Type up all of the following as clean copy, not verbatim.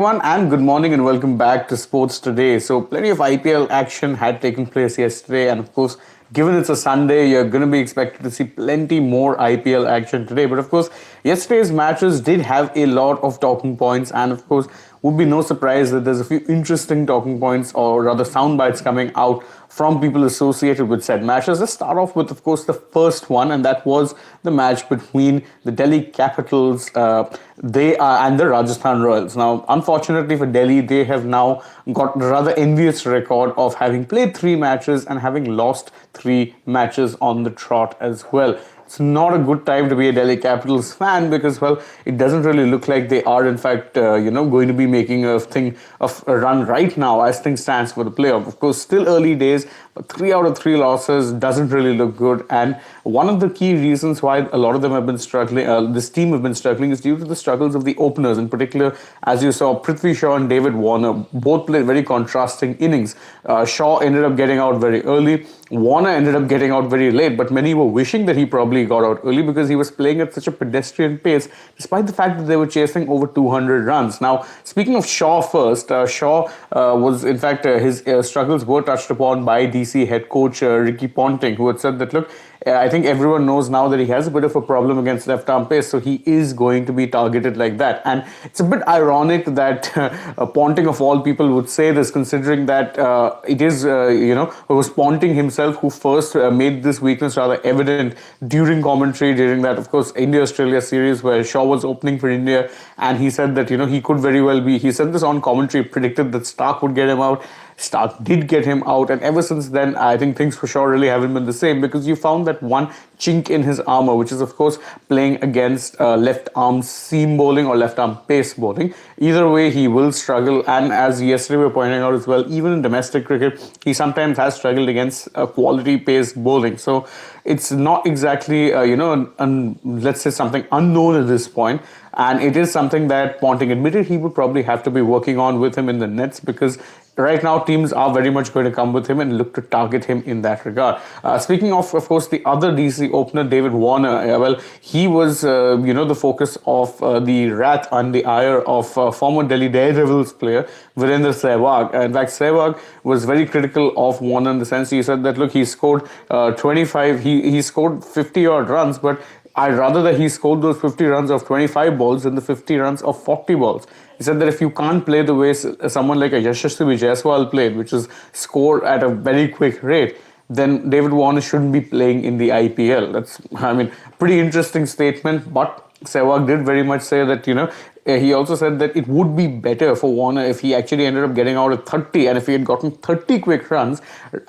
everyone, and good morning, and welcome back to Sports Today. So, plenty of IPL action had taken place yesterday, and of course, given it's a Sunday, you're going to be expected to see plenty more IPL action today. But of course, yesterday's matches did have a lot of talking points, and of course, would be no surprise that there's a few interesting talking points, or rather, sound bites coming out from people associated with said matches. Let's start off with, of course, the first one, and that was the match between the Delhi Capitals. They are and the Rajasthan Royals. Now, unfortunately for Delhi, they have now got a rather envious record of having played three matches and having lost three matches on the trot as well. It's not a good time to be a Delhi Capitals fan because, well, it doesn't really look like they are, in fact, going to be making a run right now as things stands for the playoff. Of course, still early days, but 3 out of 3 losses doesn't really look good. And one of the key reasons why a lot of them have been struggling, this team have been struggling, is due to the struggles of the openers. In particular, as you saw, Prithvi Shaw and David Warner both played very contrasting innings. Shaw ended up getting out very early. Warner ended up getting out very late, but many were wishing that he probably got out early because he was playing at such a pedestrian pace, despite the fact that they were chasing over 200 runs. Now, speaking of Shaw first, Shaw was, in fact, his struggles were touched upon by DC head coach Ricky Ponting, who had said that, look, I think everyone knows now that he has a bit of a problem against left arm pace, so he is going to be targeted like that. And it's a bit ironic that Ponting, of all people, would say this, considering that it was Ponting himself who first made this weakness rather evident during commentary during that, of course, India-Australia series where Shaw was opening for India, and he said that, he could very well be, he said this on commentary, predicted that Stark would get him out. Stark did get him out, and ever since then, I think things for sure really haven't been the same because you found that one chink in his armor, which is, of course, playing against left arm seam bowling or left arm pace bowling. Either way, he will struggle, and as yesterday we were pointing out as well, even in domestic cricket, he sometimes has struggled against quality pace bowling. So it's not exactly, let's say something unknown at this point. And it is something that Ponting admitted he would probably have to be working on with him in the nets because right now teams are very much going to come with him and look to target him in that regard. Speaking of course, the other DC opener, David Warner, well, he was, the focus of the wrath and the ire of former Delhi Daredevils player Virendra Sehwag. In fact, Sehwag was very critical of Warner in the sense he said that, look, he scored 25, he scored 50 odd runs, but I'd rather that he scored those 50 runs of 25 balls than the 50 runs of 40 balls. He said that if you can't play the way someone like a Yashasvi Jaiswal played, which is score at a very quick rate, then David Warner shouldn't be playing in the IPL. That's, pretty interesting statement, but Sehwag did very much say that, he also said that it would be better for Warner if he actually ended up getting out at 30 and if he had gotten 30 quick runs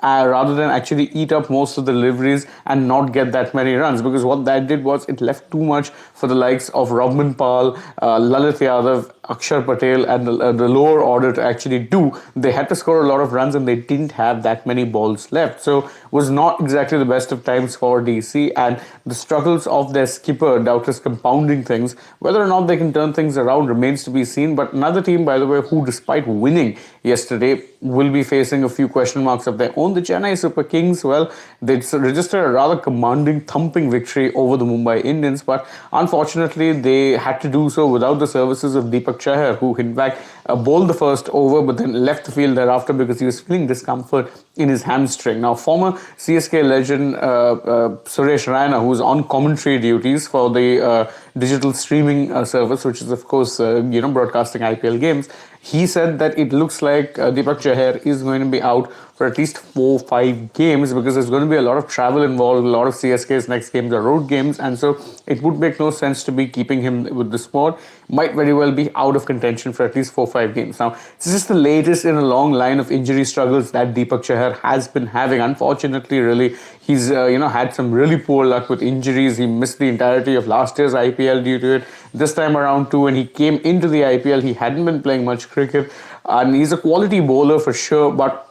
rather than actually eat up most of the deliveries and not get that many runs, because what that did was it left too much for the likes of Robman Pal, Lalit Yadav, Akshar Patel and the lower order to actually do. They had to score a lot of runs and they didn't have that many balls left. So was not exactly the best of times for DC, and the struggles of their skipper doubtless compounding things. Whether or not they can turn things around remains to be seen. But another team, by the way, who despite winning yesterday will be facing a few question marks of their own. The Chennai Super Kings, well, they registered a rather commanding, thumping victory over the Mumbai Indians, but unfortunately they had to do so without the services of Deepak Chahar, who in fact bowled the first over but then left the field thereafter because he was feeling discomfort in his hamstring. Now, former CSK legend Suresh Raina, who was on commentary duties for the digital streaming service, which is of course broadcasting IPL games, he said that it looks like Deepak Chahar is going to be out for at least 4-5 games because there's going to be a lot of travel involved. A lot of CSK's next games are road games, and so it would make no sense to be keeping him with the squad. Might very well be out of contention for at least 4-5 games. Now, this is just the latest in a long line of injury struggles that Deepak Chahar has been having. Unfortunately, really, he's had some really poor luck with injuries. He missed the entirety of last year's IPL due to it. This time around too, when he came into the IPL, he hadn't been playing much cricket, and he's a quality bowler for sure, but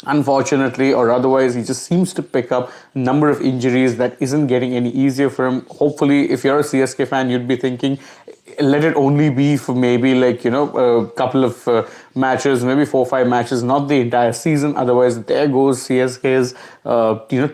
unfortunately or otherwise he just seems to pick up a number of injuries that isn't getting any easier for him. Hopefully, if you're a CSK fan, you'd be thinking let it only be for maybe a couple of matches, maybe 4 or 5 matches, not the entire season. Otherwise, there goes CSK's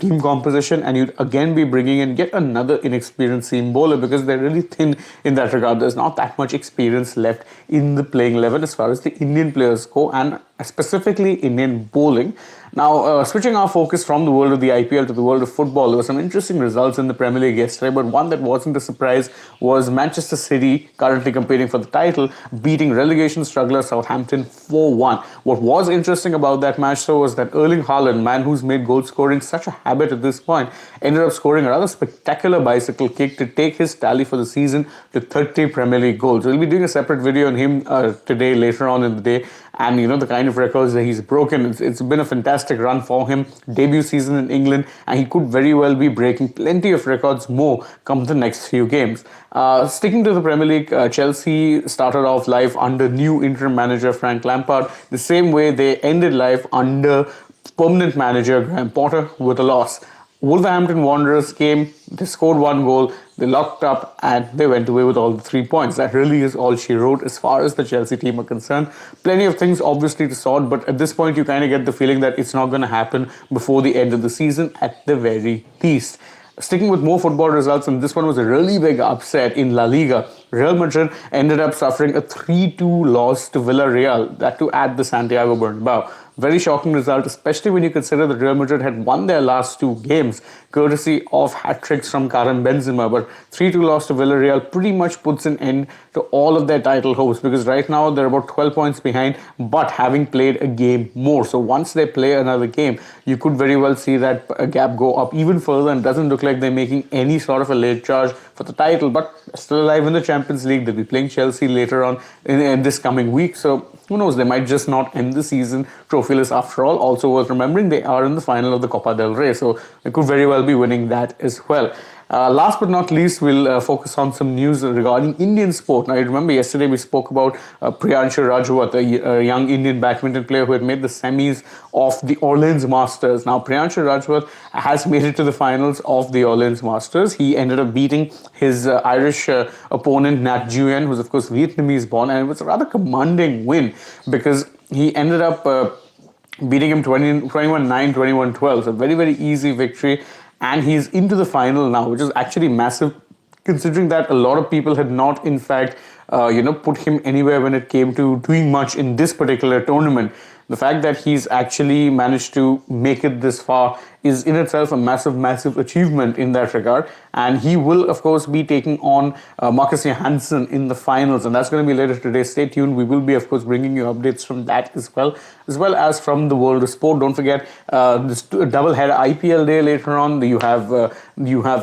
team composition, and you'd again be bringing in yet another inexperienced seam bowler because they're really thin in that regard. There's not that much experience left in the playing 11 as far as the Indian players go, and specifically Indian bowling. Now, switching our focus from the world of the IPL to the world of football, there were some interesting results in the Premier League yesterday, but one that wasn't a surprise was Manchester City, currently competing for the title, beating relegation struggler Southampton 4-1. What was interesting about that match, though, was that Erling Haaland, man who's made goal scoring such a habit at this point, ended up scoring a rather spectacular bicycle kick to take his tally for the season to 30 Premier League goals. We'll be doing a separate video on him today, later on in the day, and the kind of records that he's broken. It's been a fantastic run for him. Debut season in England, and he could very well be breaking plenty of records more come the next few games. Sticking to the Premier League, Chelsea started off life under new interim manager Frank Lampard, the same way they ended life under permanent manager Graham Potter with a loss. Wolverhampton Wanderers came, they scored 1 goal, they locked up, and they went away with all the 3 points. That really is all she wrote as far as the Chelsea team are concerned. Plenty of things obviously to sort, but at this point you kind of get the feeling that it's not going to happen before the end of the season at the very least. Sticking with more football results, and this one was a really big upset in La Liga. Real Madrid ended up suffering a 3-2 loss to Villarreal, that too at the Santiago Bernabeu. Very shocking result, especially when you consider that Real Madrid had won their last 2 games, courtesy of hat-tricks from Karim Benzema. But 3-2 loss to Villarreal pretty much puts an end to all of their title hopes, because right now they're about 12 points behind, but having played a game more. So once they play another game, you could very well see that gap go up even further, and doesn't look like they're making any sort of a late charge for the title, but still alive in the Champions League. They'll be playing Chelsea later on in this coming week. So who knows, they might just not end the season trophyless after all. Also worth remembering, they are in the final of the Copa del Rey, so they could very well be winning that as well. Last but not least, we'll focus on some news regarding Indian sport. Now, you remember yesterday we spoke about Priyanshu Rajwat, a young Indian badminton player who had made the semis of the Orleans Masters. Now, Priyanshu Rajwat has made it to the finals of the Orleans Masters. He ended up beating his Irish opponent, Nat Nguyen, who's of course Vietnamese born, and it was a rather commanding win because he ended up beating him 21-9, 21-12. So very, very easy victory. And he's into the final now, which is actually massive, considering that a lot of people had not, in fact, put him anywhere when it came to doing much in this particular tournament. The fact that he's actually managed to make it this far is in itself a massive, massive achievement in that regard. And he will, of course, be taking on Marcus Johansson in the finals. And that's going to be later today. Stay tuned. We will be, of course, bringing you updates from that as well as from the world of sport. Don't forget this double-header IPL day later on. You have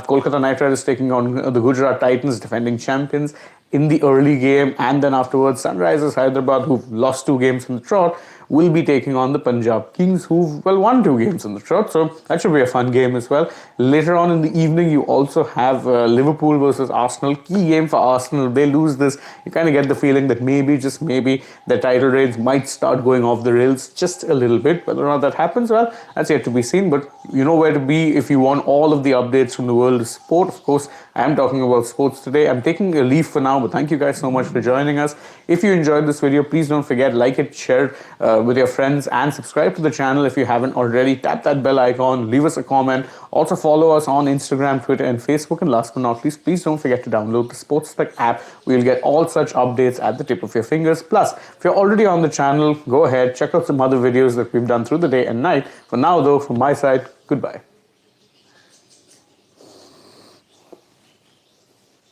Kolkata Knight Riders taking on the Gujarat Titans, defending champions, in the early game, and then afterwards Sunrisers Hyderabad, who've lost 2 games in the trot, will be taking on the Punjab Kings, who've won 2 games in the trot. So that should be a fun game as well. Later on in the evening, you also have Liverpool versus Arsenal. Key game for Arsenal. If they lose this, you kind of get the feeling that maybe, just maybe, the title race might start going off the rails just a little bit. Whether or not that happens, well, that's yet to be seen. But you know where to be if you want all of the updates from the world of sport. Of course, I am talking about sports today. I'm taking a leave for now, but thank you guys so much for joining us. If you enjoyed this video, please don't forget, like it, share with your friends, and subscribe to the channel if you haven't already. Tap that bell icon, leave us a comment. Also follow us on Instagram, Twitter, and Facebook. And last but not least, please don't forget to download the AajTak app. We'll get all such updates at the tip of your fingers. Plus, if you're already on the channel, go ahead, check out some other videos that we've done through the day and night. For now, though, from my side, goodbye.